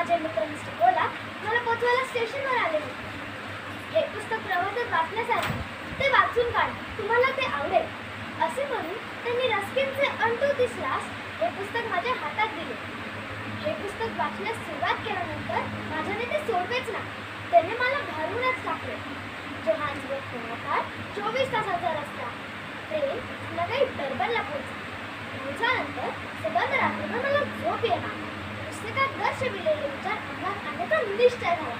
माझे मित्र मिस्टर गोला मला पोचवायला स्टेशनवर आले होते. हे पुस्तक प्रवर्तक वाचण्यासाठी ते वाचून काढ, तुम्हाला ते आवडेल असे म्हणून त्यांनी रस्किनचे अनटू लास्ट हे पुस्तक माझ्या हातात दिले. हे पुस्तक वाचण्यास सुरुवात केल्यानंतर माझ्याने ते सोडवेच ना. त्याने मला भरूनच टाकले. जोहान्सबर्ग पुण्याकार 24 तासाचा रस्ता. ट्रेन संध्याकाळी डर्बनला पोहोचली. पोहोचल्यानंतर सबंध रात्रभर मला झोप येणार. पुस्तकात दर्शविलेले विचार अंगात आणण्याचा निश्चय झाला.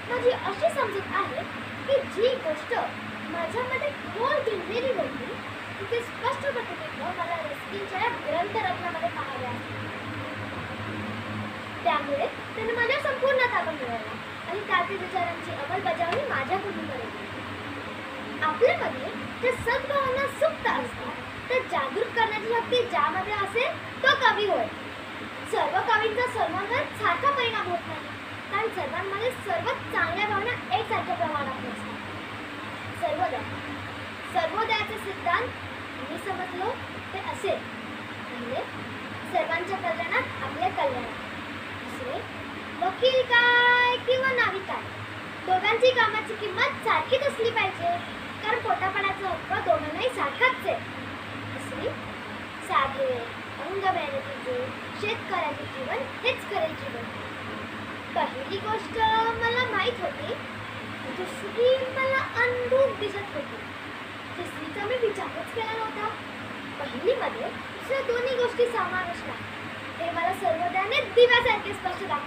माझी अशी समजूत आहे की जी गोष्ट माझ्यामध्ये खोल भिनलेली होती तिथे स्पष्ट प्रतिबिंब मला रस्किनच्या या ग्रंथरत्नामध्ये पाहावे आहे. त्यामुळे त्याने माझ्या संपूर्ण ताबा मिळवला आणि त्यातील विचारांची अंमलबजावणी माझ्याकडून करेल. आपल्यामध्ये ज्या सद्भावना सुप्त असतात त्या जागृत करण्याची शक्ती ज्यामध्ये असेल तो कवी होय. सर्व कवींचा सर्वांवर सारखा परिणाम होत नाही, कारण सर्वांमध्ये सर्वात चांगल्या भावना एकसारख्या प्रमाणात नसतात. सर्वोदयाचे सिद्धांत मी समजलो ते असेल. पहिले, सर्वांच्या कल्याणात आपल्या कल्याणात. दुसरे, वकील काय किंवा नाविक काय, दोघांची कामाची किंमत सारखीच असली पाहिजे, कारण पोटापाण्याचा हक्क दोघांनाही सारखाच आहे. तिसरी, साधे अंग मेहनतीचे शेतकऱ्याचे जीवन हेच खरे जीवन. पहिली गोष्ट मला माहीत होती, दुसरी मला अनुभव दिसत होती, तिसरीचा मी विचारच केला नव्हता. पहिलीमध्ये दुसऱ्या दोन्ही गोष्टी समाविष्ट आहेत. हे मला सर्वोदयाने दिव्यासारखे स्पष्ट दाखवले.